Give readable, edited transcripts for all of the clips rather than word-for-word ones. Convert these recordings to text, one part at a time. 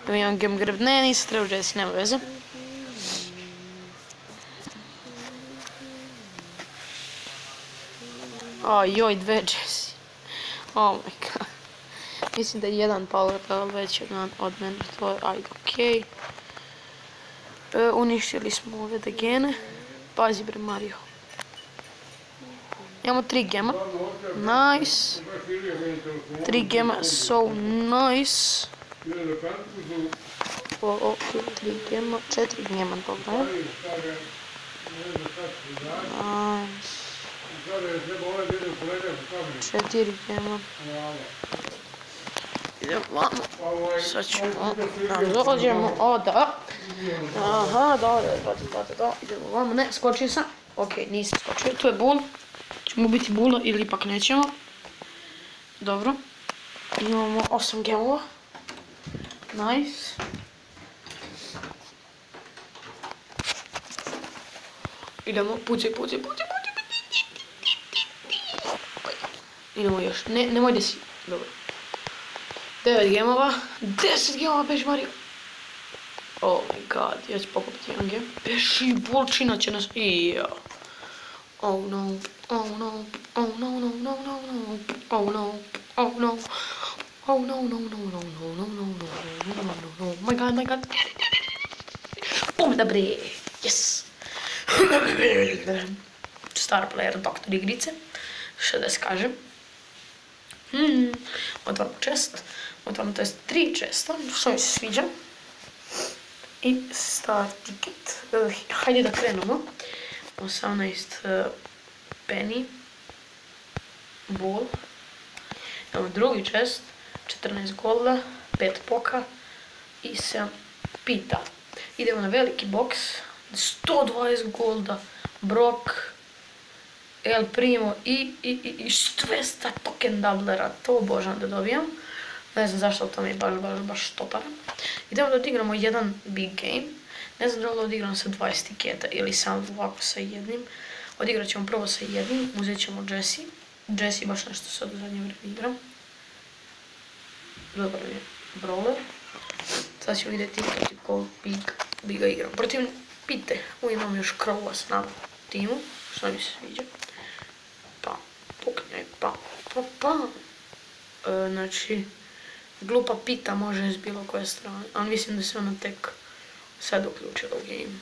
Evo jedan game grab, ne, nisam trebao Jesse, nema veze. Joj, dve Jesse. Oh my god. Mislim da je jedan power level veći od mene, to je, ajde, okej. Uništili smo ove degene. Pazi bre Mario. Imamo 3 gema. Nice. 3 gema, so nice. 3 gema, 4 gema, dobro. Nice. 4 gema. Idemo vamo. Sad ćemo da dođemo. Da. Aha, da. Idemo vamo. Ne, skočio sam. Okej, nisam skočio. To je bul. Ćemo biti bula ili ipak nećemo. Dobro. Imamo 8 gemova. Nice. Idemo, pucaj. Idemo još. Nemoj da si. Dobro. 9 gemova. 10 gemova, beži Mario. Oh my god, ja ću pokupiti jedan gem. Beži, bulčina će nas... Oh no. Oh no. My god. Da bre. Yes. Star player, doktor igrice. Što da skažem. Otvaramo chest. Otvaramo, to jest 3 chesta, što mi se sviđa. I star ticket. Hajde da krenemo. 18 penny. Bull. Imamo drugi chest. 14 golda. 5 poka. I 7 pita. Idemo na veliki box. 120 golda. Brock. El Primo i 200 token doublera. To obožavam da dobijam. Ne znam zašto, to mi je baš topara. Idemo da odigramo jedan big game. Ne znam da li odigramo sa 20 tiketa ili sam ovako sa jednim. Odigrat ćemo prvo sa jednim, uzet ćemo Jesse. Jesse baš nešto sad u zadnje vreme igram. Dobar je brawler. Sad ćemo vidjeti kako bi ga igram. Protiv Pite, imam još Crowa s nama u timu, što mi se sviđa. Puknjaj, znači, glupa Pita može s bilo koje strane, ali mislim da se ona tek sad uključila u game.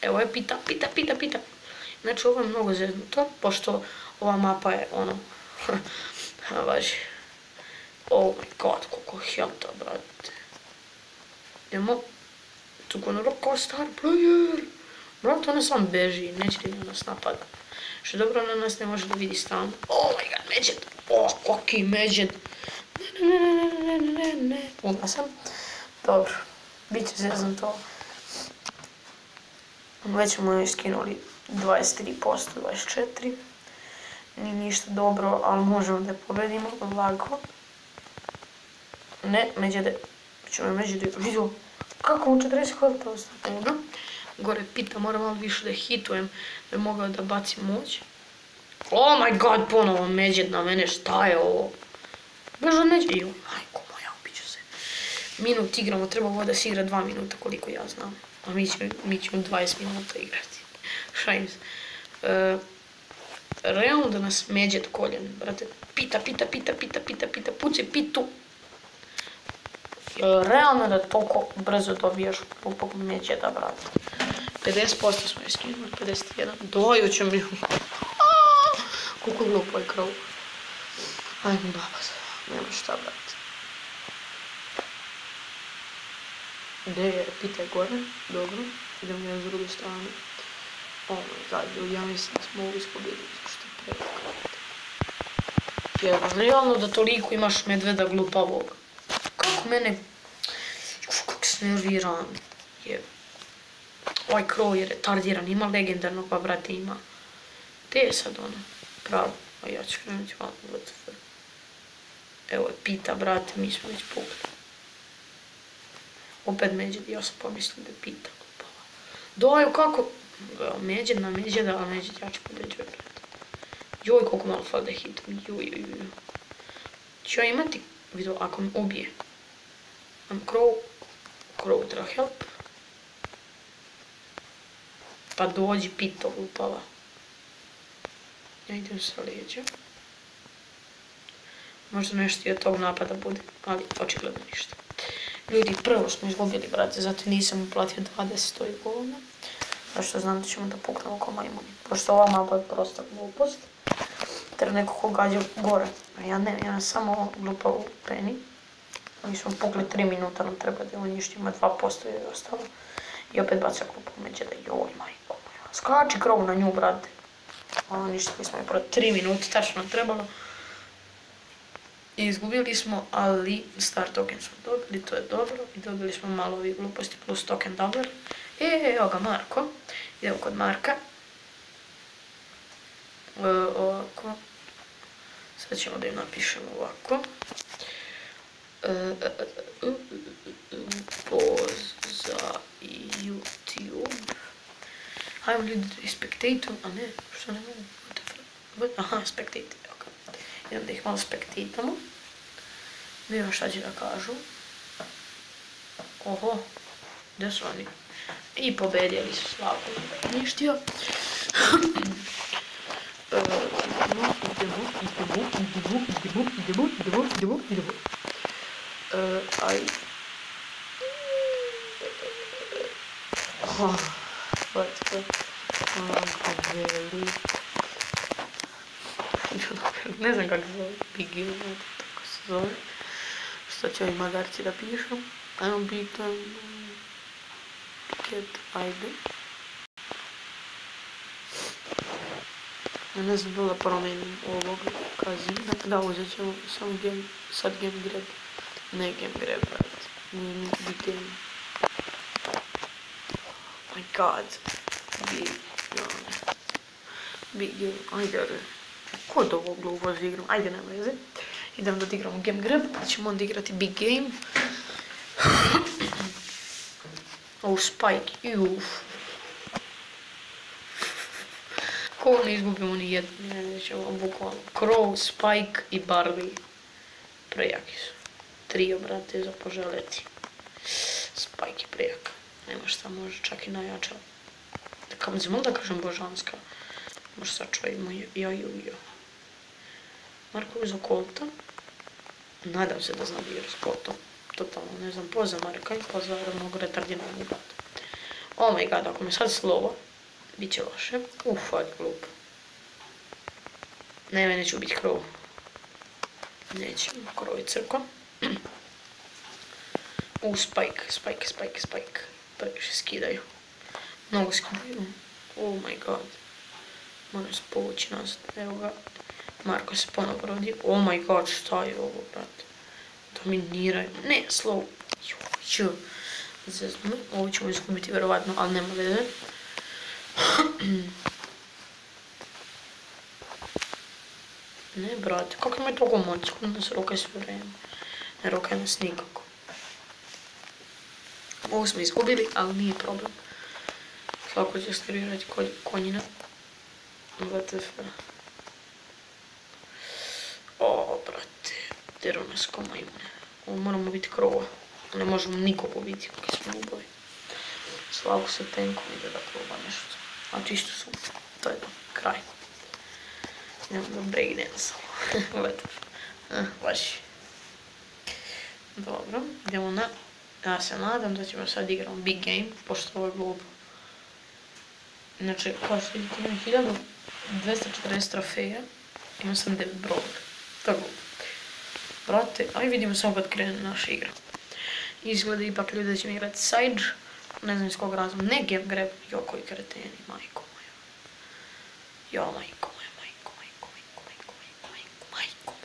Evo je Pita. Znači, ovo je mnogo zeznuto, pošto ova mapa je ono, važi. Oh my god, koliko helta, brate. Idemo, tuko na roko, star player. Brate, ona sam beži, neće li nas napada. Što dobro, ona nas ne može da vidi stalno. Oh my god, međed. Koki međed. Ne. Umla sam. Dobro. Biće zezan to. Već smo joj skinuli 23%, 24%. Nije ništa dobro, ali možemo da pobedimo. Lako. Ne, međede. Ćemo međede. Vidio. Kako mu 40 ostalo? Gore Pita, moram malo više da hitujem, da bi mogao da bacim moć. Oh my god, ponovo međed na mene, šta je ovo? Beža neđe, majko moja, ubiću se. Minut igramo, treba ovo da se igra 2 minuta, koliko ja znam. A mi ćemo 20 minuta igrati. Šajim se. Realno da nas međed koljen, brate. Pita, pucaj Pitu. Realno da toliko brzo dobijaš glupog međeda, brate. 50% smo je skinuli, 51. Dojuću mi. Koliko glupo je Crow. Ajme baba, nema šta, brate. Gdje je? Pita je gore. Dobro. Idemo ja s druge strane. Oh my god, ja mislim da smo ovo ispobjedili, zašto je prevaka. Jer realno da toliko imaš medveda glupavog. Kako mene... Kako se nerviram. Ovaj Crow je retardiran, ima legendarnog, pa brate ima. Gdje je sad ono? Pravo, a ja ću krenuti malo WTF. Evo je Pita, brate, mi smo već pukli. Opet međed, ja sam pomislio da je Pita glupava. Daju kako? Međed na međeda, a međed ja ću pobeđuje, brate. Joj, koliko malo fali da hitam, juj. ću ja imati, vidio, ako me ubije. Crow treba help. Pa dođi pito upala. Ja idem sa lijeđa. Možda nešto i od tog napada bude, ali očigledno ništa. Ljudi, prvo smo izgubili, brate, zato nisam uplatio 20 golona. Zašto znam da ćemo da puknemo ko majmuni. Pošto ova mapa je prosta glupost. Treba neko ko gađa gore. A ja ne, ja samo glupa u peni. Mi smo pukli 3 minuta, nam treba da uništi, ima 2% je ostalo. I opet baca glupa međe da joj, majko moja. Skači Crow na nju, brate. Uništili smo je pro 3 minuta, tačno nam trebalo. I izgubili smo, ali star token smo dobili, to je dobro. I dobili smo malo ovih gluposti plus token dollar. Evo ga Marko. Idemo kod Marka. Ovako. Sad ćemo da im napišemo ovako. Poz za YouTube. Hajmo ljudi da spectator, a ne, što ne mogu? Aha, spectator, ok. Idem da ih malo spectatamo. Vidimo šta će da kažu. Oho, gdje su oni? I pobedjeli su Slavko. Ništio. Idemo. Aj. Ne znam kako se zove. Big Game, tako se zove. Šta će ovi magarci da pišu? Ajmo bitan. Ajde. Ja ne znam da promenim ovog kazina. Da, uzet ćemo samo sad game grab. Ne game grab, brate. Nije big game. Oh my god. Big game. Ajde, ko od ovog glupo igram? Ajde, nema veze. Idem da odigramo game grab, pa ćemo onda igrati big game. Oh, Spike, uff. Ko ne izgubimo ni jednu, nećemo bukvalno. Crow, Spike i Barley. Prejaki su. Trio, brate, za poželeti. Spike je prejak. Nema šta, može čak i najjača. Kako znam da kažem božanska. Možda sačuvajmo jo. Marko uzo Colta. Nadam se da znam da igra s Coltom. Totalno ne znam, poza Marka i poza mnogo retardiranog brata. Oh my god, ako me sad slovo, bit će loše. Ali glupo. Ne, neću biti Crow. Neću, Crow je crko. Spike. Previše skidaju. Mnogo skidaju. Oh my god. Moram se povući nazad. Evo ga. Marko se ponovo rodio. Oh my god, šta je ovo, brate? Dominiraju. Ne, slow. Zezno. Ovo ćemo izgubiti vjerovatno, ali nema veze. Ne, brate, kako ima toliko moći? Kako nas roka sve vreme? Ne roka nas nikako. Ovo smo izgubili, ali nije problem. Svako će sterirati konjina. WTF. O, brate. Dero nas ko majmune. Ovo moramo biti Crowa. Ne možemo niko pobiti kako smo ljubavi. Slavko se tenkom ide da proba nešto. A čisto su. To je to. Kraj. Idemo da breakdance. WTF. Baš. Dobro. Idemo na... Ja se nadam da ćemo sad igrati big game, pošto ovo je glupo. Inače, kao što vidite, imam 1240 trofeja, imam sam 9 brawler. To je glupo. Brate, aj vidimo samo kad krene naša igra. Izgleda ipak ljudi da ćemo igrati Sage, ne znam iz kog razloga, ne game grab, jo koji kreteni, majko moja. Jo, majko moja, majko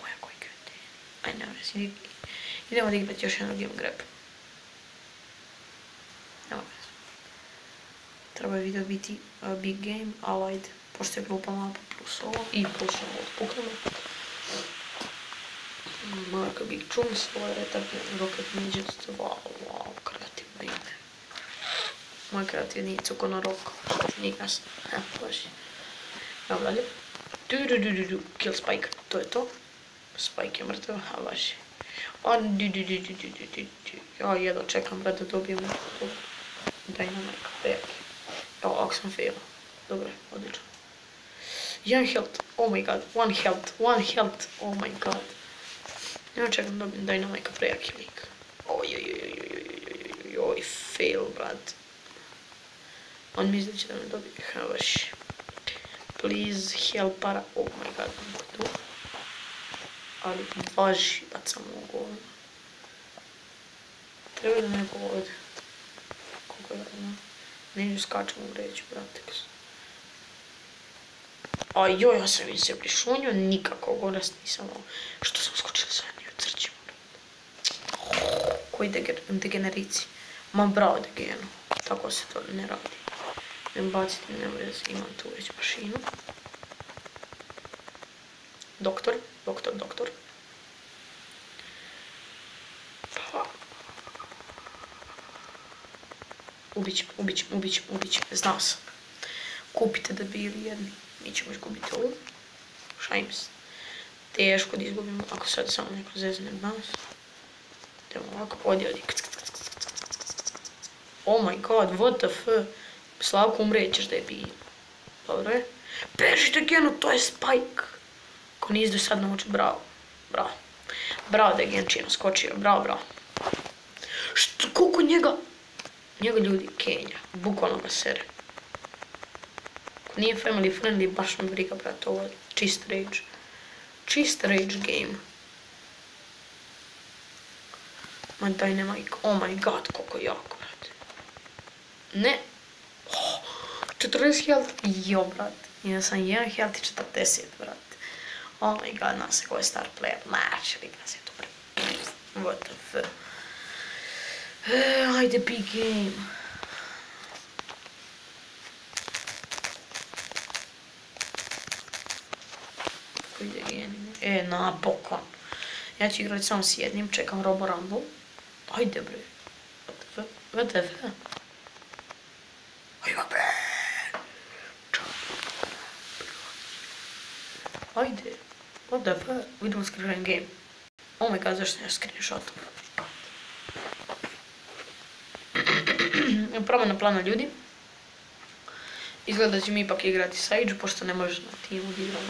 moja, koji kreteni. Aj, ne vezi, idemo da igrati još jedno game grab. Nema veze. Treba je video biti big game, ali ajde, pošto je glupa mapa plus ovo i plus ovo puknemo. Marka Big Chunks, ovo je retardiran Rocket Midget, wow, kreativno ime. Moj kreativni je Cukono Roko, što ti nije jasno, baš je. Evo dalje. Kill Spike, to je to. Spike je mrtav, a vaš je. Ja jedno čekam, brate, da dobijem Dynamite, prijatelj. Evo, ako sam failao. Dobro, odlično. 1 health, oh my god, 1 health, oh my god. Ja čekam da dobijem Dynamite, prijatelj lik. Oj, fail, brat. On misli će da me dobije, ha vaš. Please, help para, oh my god, mogu tu. Ali važi, bacam u govno. Treba da neko ovdje. Koliko je ono? Neću skačem u reći, brate. A joj, ja sam im se prišunio, nikako gorast nisam ovo. Što sam skočila sa jednim crćima? Koji degenerici? Ma bravo degenu, tako se to ne radi. Ne baciti, ne vezi, imam tu već mašinu. Doktor. Ubićem, znao sam. Kupite da bi ili jedni. Mi ćemo izgubiti ovu. Šajms. Teško da izgubimo, ako sad samo neko zezne od nas. Idemo ovako, odi. Oh my god, what the f. Slavko, umrećeš da je bi. Dobro je. Bežite genu, to je Spike. Ako nisi do sad naučio, bravo. Bravo da je Genčino skočio, bravo. Što, koliko njega ljudi Kenja, bukvalno ga sere. Ako nije family friendly, baš me briga, brate, ovo je čist rage. Čist rage game. Ma Dynamite, oh my god, koliko je jako, brate. Ne. 40 health, jo, brate. Ja sam 1 health i 40, brate. Oh my god, nam se ko je star player, znači, lik nas je tu bre. What the f. Ajde, big game. Koji ide game? Napokon. Ja ću igrati samo s jednim, čekam Robo Rumble. Ajde bre. What the f. Ajde bre. Ajde. What the f. Vidimo screen game. Oh my god, zašto ja screenshotom? Promjena plana ljudi. Izgleda da ćemo ipak igrati Sage, pošto ne može na timu da igramo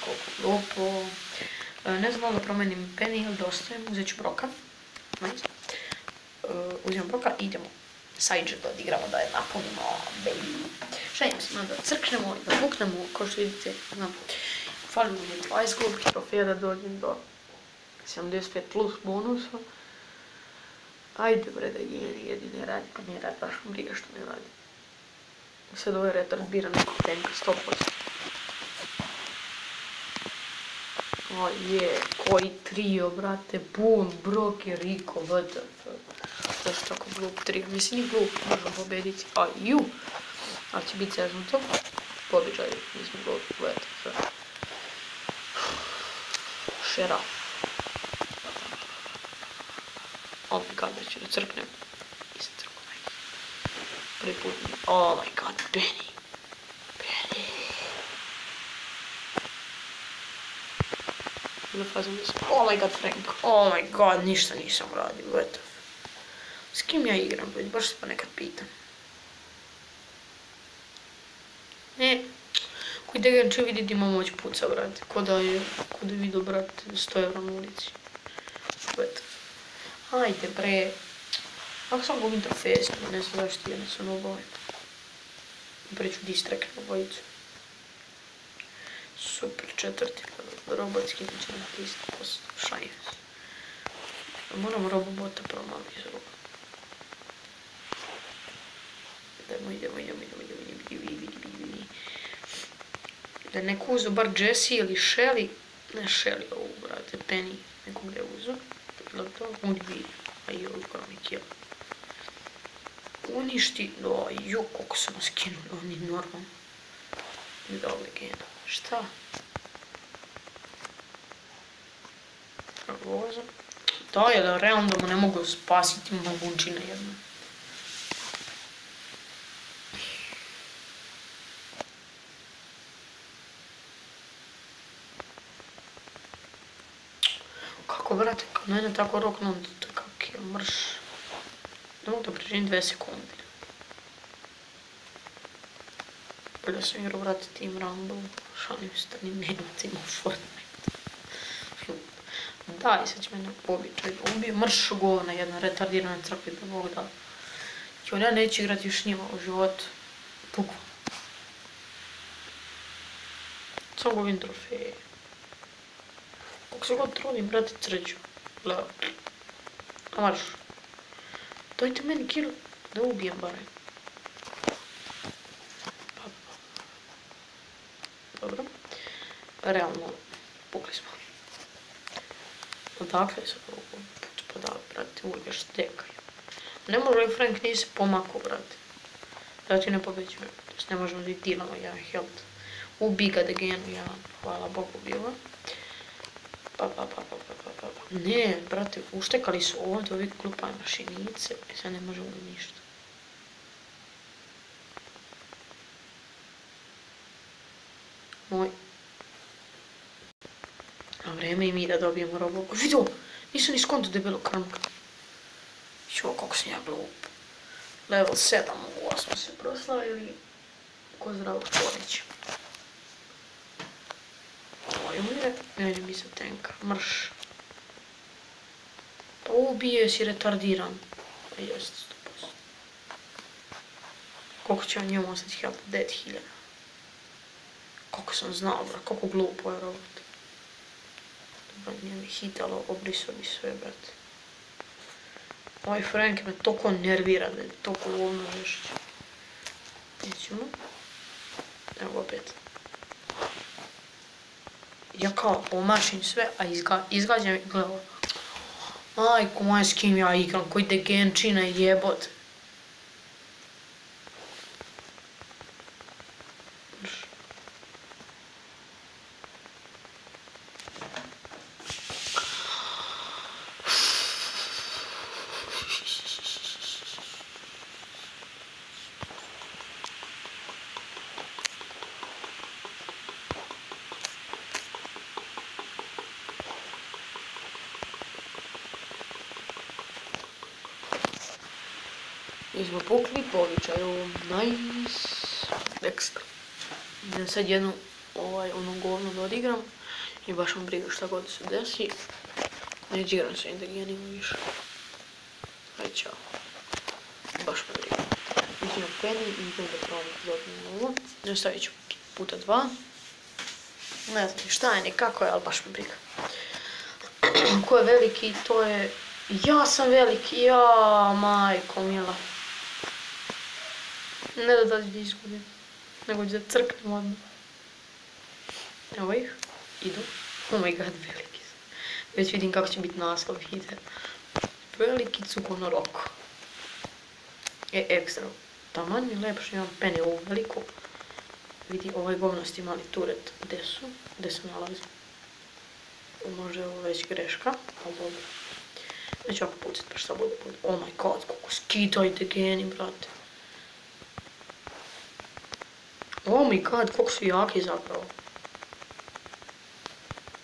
koliko glupo. Ne znam da promenim Penny ili da ostajem, uzet ću Broka. Uzimam Broka i idemo Sage da odigramo, da je napunimo, baby. Šaljemo se da crknemo i da buknemo, kao što vidite, fali mi 20 glupih trofeja da dođem do 75 plus bonusa. Ajde bre da jedine radi, pa nije radi, baš mi briga što ne radi. Sad ovaj retard bira nekog tanka, 100%. O je, koji trio, brate, Boom, Brock i Rico, WTF. Zašto tako glup trio, mislim ni glup, možemo pobediti, a ju. Ali će biti zeznuto, pobeđaju, nismo glupi, WTF. Šeraf. Oh my god, da ću da crknem. Nisam crkao, nice. Prvi put mi... Oh my god, Benny. Oh my god, Frank. Oh my god, ništa nisam uradio, WTF. S kim ja igram, baš se pa nekad pitam. Koji degen će vidjeti ima moć puca, brate. Ko da je vidio, brate, 100 € na ulici. WTF. Ajde bre. Ako sam gubim trofeje, ne znam zašto ja ne sam obavim. Preću distrek na bojicu. Super, četvrti robotski neće na 300%. Šajnes. Moramo robobota promali iz roba. Idemo. Da neko uzo bar Jessie ili Shelly. Ne Shelly ovu, brate, Penny. Nekog je uzo. Ili to? Udbi. A joj, koja mi kill. Uništi. Joj, koliko sam nas kinuli. Oni normalno. Dobro gena. Šta? Voza. Da je da realno da mu ne mogu spasiti mogućina jednu. Kako, brate, kad mene tako roknu, onda to kak je mrš. Ne mogu da preživim 2 sekundi. Bolje sam igrao, brate, Team Rumble. Šalim se da ni nema tima u Fortnite. Daj, sad će mene običaj da ubije. Mrš govna jedna retardirana crkvi da Bog da. Ja neću igrati još njima u životu. Bukvalno. Samo gubim trofeje. Kako se god trudim, brate, sreću. Gledaj. A marš. Dajte meni kill da ubijem barem. Dobro. Realno, pukli smo. Odakle se ovo put podali, brate, uvijek štekaju. Ne može i Frank nije se pomakao, brate. Da ti ne pobeđujem. Ne možemo da dilamo jedan health. Ubi ga da genu jedan. Hvala Bogu bilo. Ne, brate, uštekali su ovdje ovi klupaj mašinice. I sad ne možemo ništa. Moj. A vreme i mi da dobijemo robu. Vidio, nisam ni skonto debelo krmka. Čo, kako sam ja glup. Level 7, ovo smo se proslavili. Ko zdravo čovječe. Ovo umire, neđe mi se tenka, mrš. Pa ubije si retardiran. A jest, 100%. Koliko će on njemu ostati health? 9000. Kako sam znao, bra, kako glupo je robot. Dobro, nije mi hitalo, obrisao bi sve, brate. Ovaj Frank me toliko nervira da je toliko lovno žešće. Nećemo. Evo opet. Ja kao pomašim sve, a izgađam i gledam. Majko moja, s kim ja igram, koji degenčina jebot. Mi smo pukli po običaju, nice, ekstra. Idem sad jednu ono govno da odigram i baš vam briga šta god se desi. Neću igram sa indigenima više. Ajde, čao. Baš me briga. Idem penny i idem da probam da dobijem ovo. Nastavit ću puta 2. Ne znam šta je, nekako je, ali baš me briga. Ko je veliki, to je... Ja sam veliki, ja, majko mila. Ne da dalje izgubim, nego da crknem odmah. Evo ih, idu. Oh my god, veliki su. Već vidim kako će biti naslov videa. Veliki Cukono Roko. Ekstra. Taman mi je lepše, imam penny ovu veliku. Vidi, ovaj govnosti mali turet. Gde su? Gde se nalazi? Može je ovo već greška, ali dobro. Neću ovako pucat, pa šta bude bude. Oh my god, kako skitajte geni, brate. Oh my god, koliko su jaki zapravo.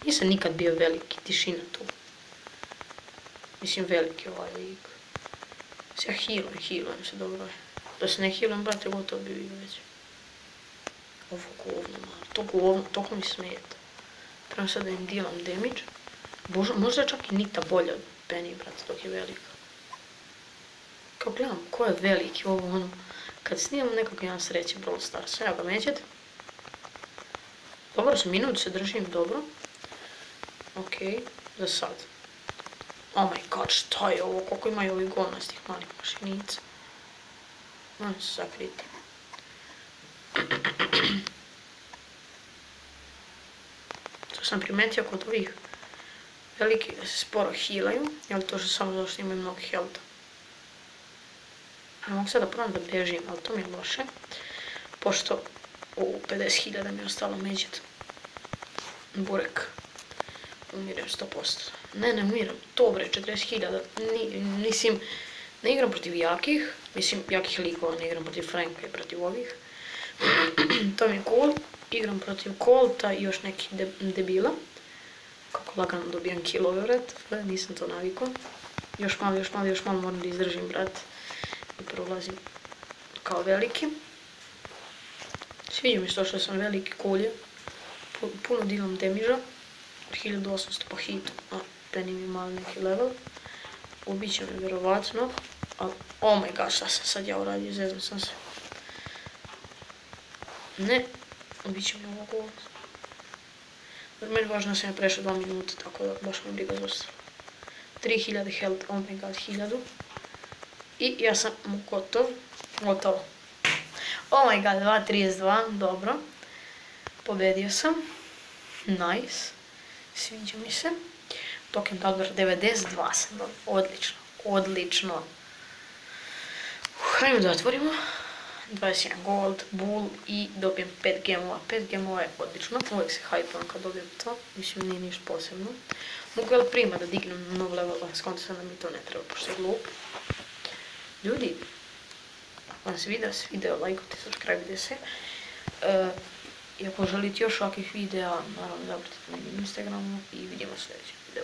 Nisam nikad bio veliki, tišina tu. Mislim veliki ovaj lik. Se ja healujem se dobro je. Da se ne healujem, brate, gotovo bi bio već. Ovo govno malo, to govno, toliko mi smeta. Trebam sad da im dealam damage. Možda je čak i Nita bolja od Penny, brate, dok je velika. Kao gledam, ko je veliki, ovo ono. Kad snimam nekako imam sreće Brawl Stars, evo ga mećete. Dobro sam, minut se držim, dobro. Okej, za sad. Oh my god, šta je ovo, koliko imaju ovih govnastih malih mašinica. Moram se sakriti. To sam primetio kod ovih veliki da se sporo healaju, jel to što samo zato što imaju mnogo healtha. Ne mogu sad da probam da bežim, ali to mi je loše. Pošto u 50.000 mi je ostalo međet. Burek. Umirem 100%. Ne umiram. To bre, 40.000. Mislim, ne igram protiv jakih. Mislim, jakih likova, ne igram protiv Franka i protiv ovih. To mi je cool. Igram protiv Colta i još nekih debila. Kako lagano dobijam kilove, vrat, nisam to navikla. Još malo moram da izdržim, brat, i prolazim kao veliki. Sviđa mi što sam veliki kulje, puno dilom demiža, 1800 po hitu, a Penny mi mali neki level. Ubiće me vjerovatno, ali oh my god, šta sam sad ja uradio, zezam sam se. Ne, ubiće me ovog ovog. Meni važno sam ja prešao 2 minuta, tako da baš me briga za ostalo. 3000 health, oh my god, 1000. I ja sam gotovo. Oh my god, 2.32, dobro. Pobedio sam. Nice. Sviđa mi se. Token Talber 92 sam dobio. Odlično. Hajmo da otvorimo. 21 gold, bull i dobijem 5 gemova. 5 gemova je odlično. Uvijek se hajpam kad dobijem to. Mislim, nije ništa posebno. Mogu li prima da dignem nov level, a skonto sam da mi to ne treba, pošto je glup. Ljudi, ako vam se video, lajkujte, subscribe-ite se. I ako želite još ovakvih videa, naravno zapratite na Instagramu i vidimo sljedeći video.